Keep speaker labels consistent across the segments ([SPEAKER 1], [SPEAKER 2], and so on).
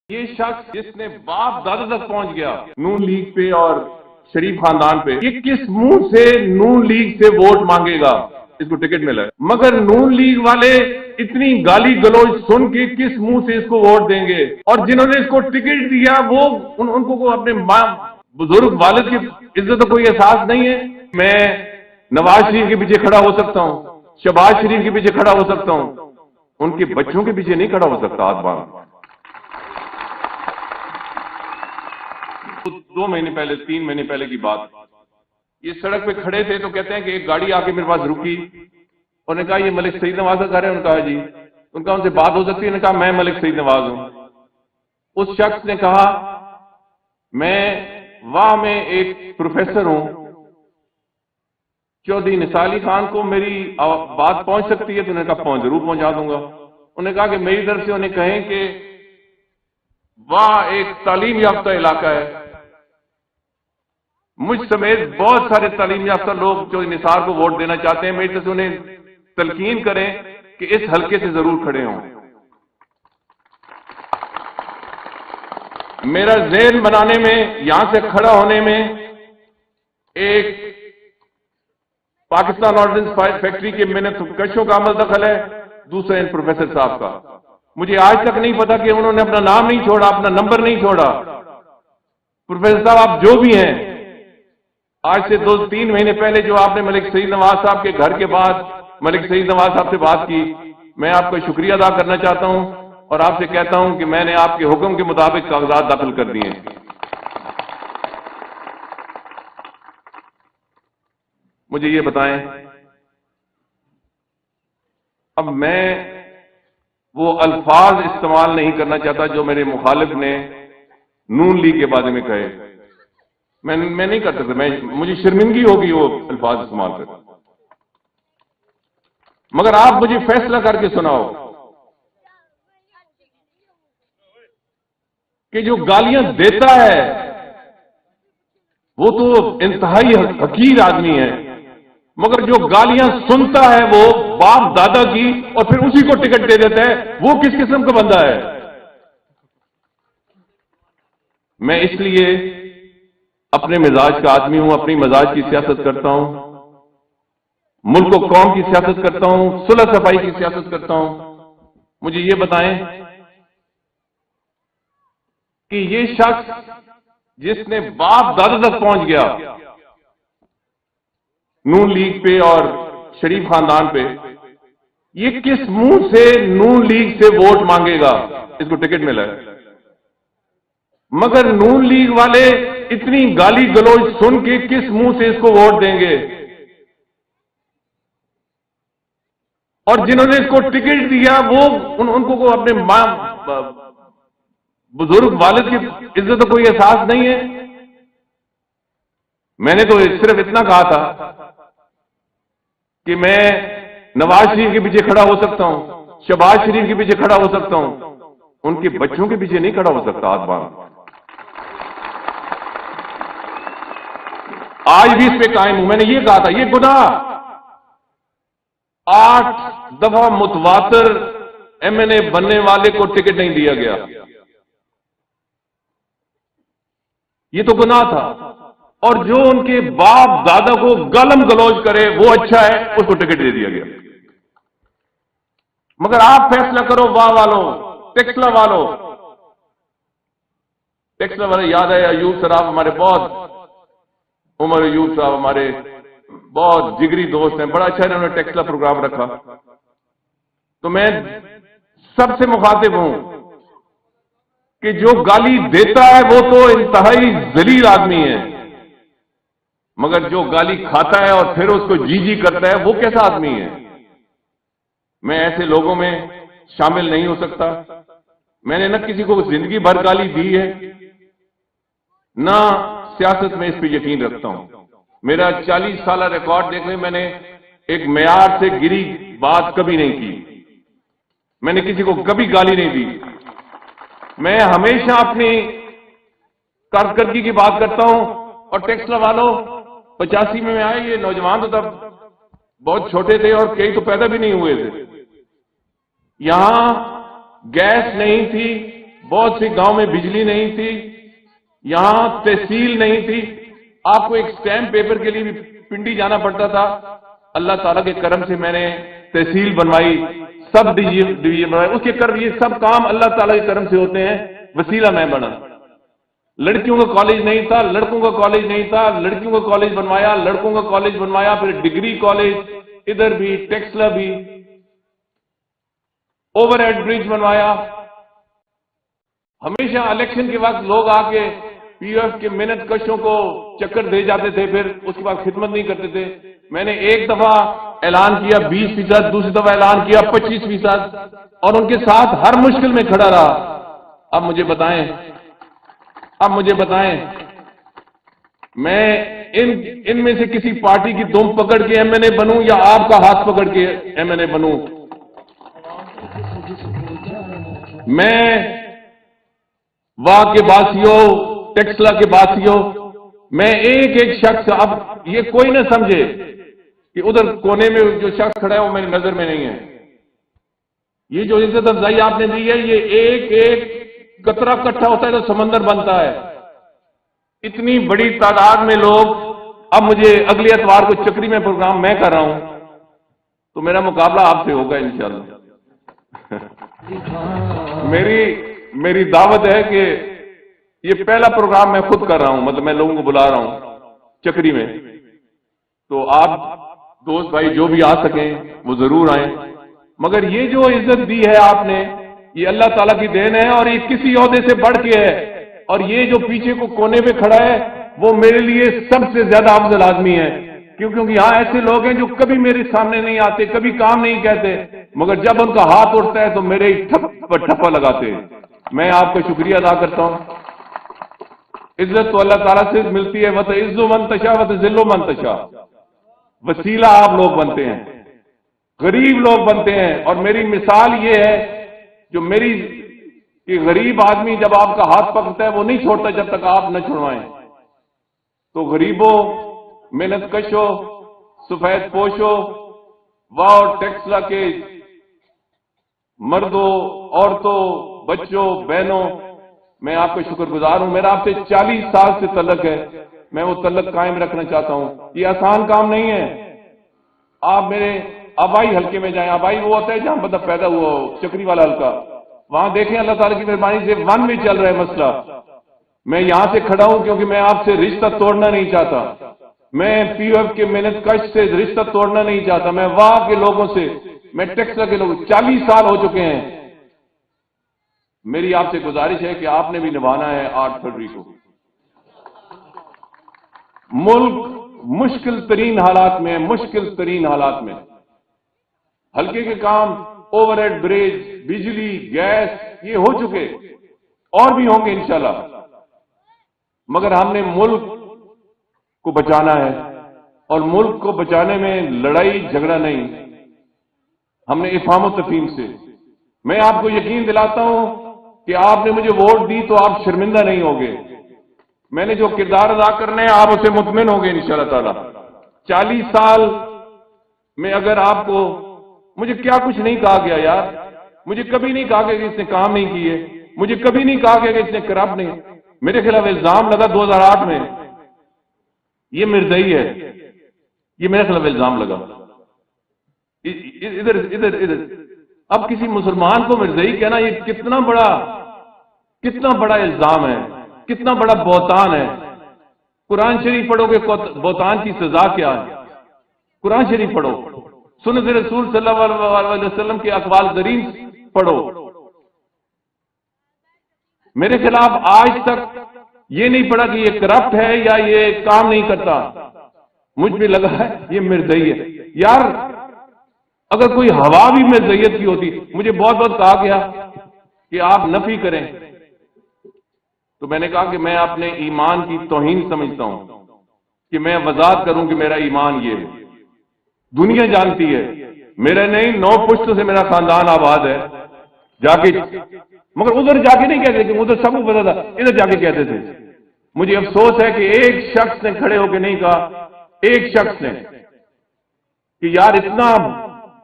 [SPEAKER 1] یہ شخص جس نے باپ دادا تک پہنچ گیا نون لیگ پہ اور شریف خاندان پہ، یہ کس منہ سے نون لیگ سے ووٹ مانگے گا؟ اس کو ٹکٹ ملا ہے، مگر نون لیگ والے اتنی گالی گلوچ سن کے کس منہ سے اس کو ووٹ دیں گے؟ اور جنہوں نے اس کو ٹکٹ دیا وہ ان کو اپنے ماں بزرگ والد کی عزت کا کوئی احساس نہیں ہے۔ میں نواز شریف کے پیچھے کھڑا ہو سکتا ہوں، شہباز شریف کے پیچھے کھڑا ہو سکتا ہوں، ان کے بچوں کے پیچھے نہیں کھڑا ہو سکتا۔ ہاتھ باندھ 2 مہینے پہلے 3 مہینے پہلے کی بات، یہ سڑک پہ کھڑے تھے تو کہتے ہیں کہ ایک گاڑی آ کے میرے پاس رکی، انہوں نے کہا یہ ملک سعید نواز کا گھر ہے؟ انہوں نے کہا جی۔ ان کا ان سے بات ہو سکتی ہے؟ انہوں نے کہا میں ملک سعید نواز ہوں۔ اس شخص نے کہا میں وہاں میں ایک پروفیسر ہوں، چودھری نثار علی خان کو میری بات پہنچ سکتی ہے؟ تو انہوں نے کہا ضرور پہنچا دوں گا۔ انہوں نے کہا کہ میری طرف سے انہیں کہیں کہ وہاں ایک تعلیم یافتہ علاقہ ہے، مجھ سمیت بہت سارے تعلیم یافتہ لوگ جو نثار کو ووٹ دینا چاہتے ہیں، میری طرف سے انہیں تلقین کریں کہ اس حلقے سے ضرور کھڑے ہوں۔ میرا ذہن بنانے میں، یہاں سے کھڑا ہونے میں ایک پاکستان آرڈننس فیکٹری کے میں نے کشوں کا عمل دخل ہے، دوسرا ان پروفیسر صاحب کا۔ مجھے آج تک نہیں پتا کہ انہوں نے اپنا نام نہیں چھوڑا، اپنا نمبر نہیں چھوڑا۔ پروفیسر صاحب آپ جو بھی ہیں، آج سے 2-3 مہینے پہلے جو آپ نے ملک سعید نواز صاحب کے گھر کے بعد ملک سعید نواز صاحب سے بات کی، میں آپ کا شکریہ ادا کرنا چاہتا ہوں اور آپ سے کہتا ہوں کہ میں نے آپ کے حکم کے مطابق کاغذات داخل کر دیے ہیں۔ مجھے یہ بتائیں، اب میں وہ الفاظ استعمال نہیں کرنا چاہتا جو میرے مخالف نے نون لیگ کے بارے میں کہے، میں نہیں کر سکتا، مجھے شرمندگی ہوگی وہ الفاظ استعمال کر، مگر آپ مجھے فیصلہ کر کے سناؤ کہ جو گالیاں دیتا ہے وہ تو انتہائی حقیر آدمی ہے، مگر جو گالیاں سنتا ہے وہ باپ دادا کی اور پھر اسی کو ٹکٹ دے دیتا ہے، وہ کس قسم کا بندہ ہے؟ میں اس لیے اپنے مزاج کا آدمی ہوں، اپنی مزاج کی سیاست کرتا ہوں، ملک و قوم کی سیاست کرتا ہوں، صلح صفائی کی سیاست کرتا ہوں۔ مجھے یہ بتائیں کہ یہ شخص جس نے باپ دادا تک پہنچ گیا نون لیگ پہ اور شریف خاندان پہ، یہ کس منہ سے نون لیگ سے ووٹ مانگے گا؟ اس کو ٹکٹ ملا ہے، مگر نون لیگ والے اتنی گالی گلوچ سن کے کس منہ سے اس کو ووٹ دیں گے؟ اور جنہوں نے اس کو ٹکٹ دیا وہ ان کو اپنے ماں بزرگ والد کی عزت کا کوئی احساس نہیں ہے۔ میں نے تو صرف اتنا کہا تھا کہ میں نواز شریف کے پیچھے کھڑا ہو سکتا ہوں، شہباز شریف کے پیچھے کھڑا ہو سکتا ہوں، ان کے بچوں کے پیچھے نہیں کھڑا ہو سکتا۔ ہاتھ باندھ آج بھی اس پہ قائم ہوں۔ میں نے یہ کہا تھا یہ گناہ 8 دفعہ متواتر ایم این اے بننے والے کو ٹکٹ نہیں دیا گیا، یہ تو گناہ تھا۔ اور جو ان کے باپ دادا کو گالم گلوچ کرے وہ اچھا ہے، اس کو ٹکٹ دے دیا گیا۔ مگر آپ فیصلہ کرو، واہ والوں، ٹیکسلا والوں، ٹیکسلا والے یاد ہے ایوب صاحب ہمارے بہت، عمر ایوب صاحب ہمارے بہت جگری دوست ہیں، بڑا اچھا انہوں نے ٹیکسلا پروگرام رکھا۔ تو میں سب سے مخاطب ہوں کہ جو گالی دیتا ہے وہ تو انتہائی ذلیل آدمی ہے، مگر جو گالی کھاتا ہے اور پھر اس کو جی جی کرتا ہے وہ کیسا آدمی ہے؟ میں ایسے لوگوں میں شامل نہیں ہو سکتا۔ میں نے نہ کسی کو زندگی بھر گالی دی ہے، نہ سیاست میں اس پہ یقین رکھتا ہوں۔ میرا 40 سالہ ریکارڈ دیکھ لیں، میں نے ایک معیار سے گری بات کبھی نہیں کی، میں نے کسی کو کبھی گالی نہیں دی۔ میں ہمیشہ اپنی کارکردگی کی بات کرتا ہوں۔ اور ٹیکسلا والوں 85 میں آئے، یہ نوجوان تو تب بہت چھوٹے تھے اور کئی تو پیدا بھی نہیں ہوئے تھے۔ یہاں گیس نہیں تھی، بہت سی گاؤں میں بجلی نہیں تھی، یہاں تحصیل نہیں تھی، آپ کو ایک اسٹیمپ پیپر کے لیے بھی پنڈی جانا پڑتا تھا۔ اللہ تعالیٰ کے کرم سے میں نے تحصیل بنوائی، سب ڈویژن بنوائی، اس کے کرم یہ سب کام اللہ تعالیٰ کے کرم سے ہوتے ہیں، وسیلہ میں بنا۔ لڑکیوں کا کالج نہیں تھا، لڑکوں کا کالج نہیں تھا، لڑکیوں کا کالج بنوایا، لڑکوں کا کالج بنوایا، پھر ڈگری کالج ادھر بھی، ٹیکسلا بھی، اوور ہیڈ برج بنوایا۔ ہمیشہ الیکشن کے وقت لوگ آ کے پی او ایف کے محنت کشوں کو چکر دے جاتے تھے، پھر اس کے بعد خدمت نہیں کرتے تھے۔ میں نے ایک دفعہ اعلان کیا 20%، دوسری دفعہ اعلان کیا 25%، اور ان کے ساتھ ہر مشکل میں کھڑا رہا۔ اب مجھے بتائیں میں ان میں سے کسی پارٹی کی دم پکڑ کے ایم این اے بنوں یا آپ کا ہاتھ پکڑ کے ایم این اے بنوں؟ میں واہ کے باسیوں، ٹیکسلا کے باسیوں، میں ایک ایک شخص، اب یہ کوئی نہ سمجھے کہ ادھر کونے میں جو شخص کھڑا ہے وہ میری نظر میں نہیں ہے۔ یہ جو عزت افزائی آپ نے دی ہے، یہ ایک ایک قطرہ اکٹھا ہوتا ہے تو سمندر بنتا ہے۔ اتنی بڑی تعداد میں لوگ، اب مجھے اگلے اتوار کو چکری میں پروگرام میں کر رہا ہوں، تو میرا مقابلہ آپ سے ہوگا انشاءاللہ۔ میری دعوت ہے کہ یہ پہلا پروگرام میں خود کر رہا ہوں، مطلب میں لوگوں کو بلا رہا ہوں چکری میں، تو آپ دوست بھائی جو بھی آ سکیں وہ ضرور آئیں۔ مگر یہ جو عزت دی ہے آپ نے، یہ اللہ تعالیٰ کی دین ہے، اور یہ کسی عہدے سے بڑھ کے ہے، اور یہ جو پیچھے کو کونے پہ کھڑا ہے وہ میرے لیے سب سے زیادہ افضل آدمی ہے، کیونکہ یہاں ایسے لوگ ہیں جو کبھی میرے سامنے نہیں آتے، کبھی کام نہیں کہتے، مگر جب ان کا ہاتھ اٹھتا ہے تو میرے ٹھپا لگاتے ہیں۔ میں آپ کا شکریہ ادا کرتا ہوں۔ عزت تو اللہ تعالیٰ سے ملتی ہے، وَتَعِزُّ مَن تَشَاءُ وَتُذِلُّ مَن تَشَاءُ۔ وسیلہ آپ لوگ بنتے ہیں، غریب لوگ بنتے ہیں، اور میری مثال یہ ہے جو میری کہ غریب آدمی جب آپ کا ہاتھ پکڑتا ہے وہ نہیں چھوڑتا جب تک آپ نہ چھڑوائیں۔ تو غریبوں، محنت کشوں، سفید پوشوں، واؤ ٹیکسلا کے مردوں، عورتوں، بچوں، بہنوں، میں آپ کا شکر گزار ہوں۔ میرا آپ سے 40 سال سے تعلق ہے، میں وہ تعلق قائم رکھنا چاہتا ہوں۔ یہ آسان کام نہیں ہے۔ آپ میرے آبائی حلقے میں جائیں، آبائی وہ ہوتا ہے جہاں بندہ پیدا ہوا ہو، چکری والا حلقہ، وہاں دیکھیں اللہ تعالیٰ کی مہربانی سے 1 میں چل رہا ہے مسئلہ۔ میں یہاں سے کھڑا ہوں کیونکہ میں آپ سے رشتہ توڑنا نہیں چاہتا، میں پی او ایف کے محنت کش سے رشتہ توڑنا نہیں چاہتا، میں وہاں کے لوگوں سے، میں ٹیکسلا کے لوگوں، 40 سال ہو چکے ہیں۔ میری آپ سے گزارش ہے کہ آپ نے بھی نبھانا ہے 8 فروری کو۔ ملک مشکل ترین حالات میں ہلکے کے کام، اوور ہیڈ بریج، بجلی، گیس، یہ ہو چکے، اور بھی ہوں گے انشاءاللہ، مگر ہم نے ملک کو بچانا ہے، اور ملک کو بچانے میں لڑائی جھگڑا نہیں، ہم نے افہام و تفہیم سے۔ میں آپ کو یقین دلاتا ہوں کہ آپ نے مجھے ووٹ دی تو آپ شرمندہ نہیں ہوگے، میں نے جو کردار ادا کرنے ہیں آپ اسے مطمئن ہوگے انشاءاللہ تعالی۔ 40 سال میں اگر آپ کو، مجھے کیا کچھ نہیں کہا گیا یار، مجھے کبھی نہیں کہا گیا کہ اس نے کام نہیں کیے، مجھے کبھی نہیں کہا گیا کہ اس نے کرپٹ نہیں، میرے خلاف الزام لگا 2008 میں، یہ مرزائی ہے، یہ میرے خلاف الزام لگا۔ ادھر اب کسی مسلمان کو مرزائی کہنا یہ کتنا بڑا الزام ہے، کتنا بڑا بہتان ہے۔ قرآن شریف پڑھو گے بہتان کی سزا کیا ہے، قرآن شریف پڑھو، سنت رسول صلی اللہ علیہ وسلم کے اقوال زرین پڑھو۔ میرے خلاف آج تک یہ نہیں پڑھا کہ یہ کرپٹ ہے یا یہ کام نہیں کرتا، مجھ بھی لگا ہے یہ مرزائی ہے۔ یار اگر کوئی ہوا بھی مرزائیت کی ہوتی، مجھے بہت کہا گیا کہ آپ نفی کریں، تو میں نے کہا کہ میں اپنے ایمان کی توہین سمجھتا ہوں کہ میں وضاحت کروں کہ میرا ایمان یہ ہے، دنیا جانتی ہے، میرا نہیں 9 پشتوں سے میرا خاندان آباد ہے، جا کے، مگر ادھر جا کے نہیں کہتے کہ ادھر سب کو پتا تھا، ادھر جا کے کہتے تھے۔ مجھے افسوس ہے کہ ایک شخص نے کھڑے ہو کے نہیں کہا، ایک شخص نے، کہ یار اتنا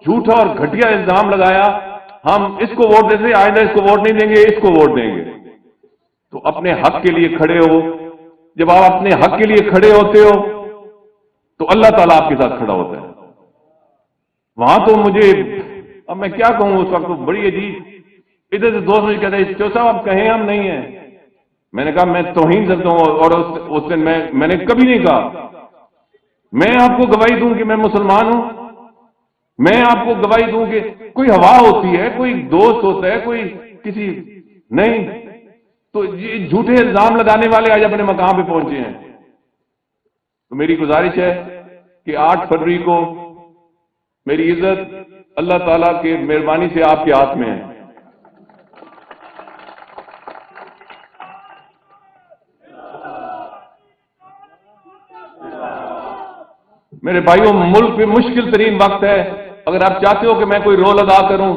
[SPEAKER 1] جھوٹا اور گھٹیا الزام لگایا، ہم اس کو ووٹ دیتے، آئندہ اس کو ووٹ نہیں دیں گے، اس کو ووٹ دیں گے۔ اپنے حق کے لیے کھڑے ہو. جب آپ اپنے حق کے لیے کھڑے ہوتے ہو تو اللہ تعالیٰ آپ کے ساتھ کھڑا ہوتا ہے. وہاں تو مجھے اب میں کیا کہوں اس وقت تو بڑی عجیب ادھر سے دوست مجھے کہتے ہیں چو صاحب آپ کہیں ہم نہیں ہیں. میں نے کہا میں توہین کرتا ہوں اور اس دن میں نے کبھی نہیں کہا. میں آپ کو گواہی دوں کہ میں مسلمان ہوں. میں آپ کو گواہی دوں کہ کوئی ہوا ہوتی ہے, کوئی دوست ہوتا ہے, کوئی کسی نہیں. تو یہ جھوٹے الزام لگانے والے آج اپنے مقام پہ پہنچے ہیں. تو میری گزارش ہے کہ 8 فروری کو میری عزت اللہ تعالیٰ کی مہربانی سے آپ کے ہاتھ میں ہے. میرے بھائیوں, ملک میں مشکل ترین وقت ہے. اگر آپ چاہتے ہو کہ میں کوئی رول ادا کروں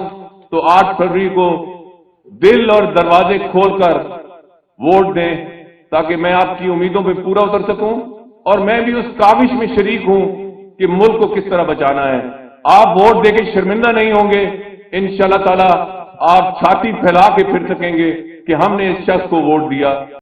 [SPEAKER 1] تو 8 فروری کو دل اور دروازے کھول کر ووٹ دیں تاکہ میں آپ کی امیدوں پہ پورا اتر سکوں اور میں بھی اس کاوش میں شریک ہوں کہ ملک کو کس طرح بچانا ہے. آپ ووٹ دے کے شرمندہ نہیں ہوں گے. انشاءاللہ تعالی آپ چھاتی پھیلا کے پھر سکیں گے کہ ہم نے اس شخص کو ووٹ دیا.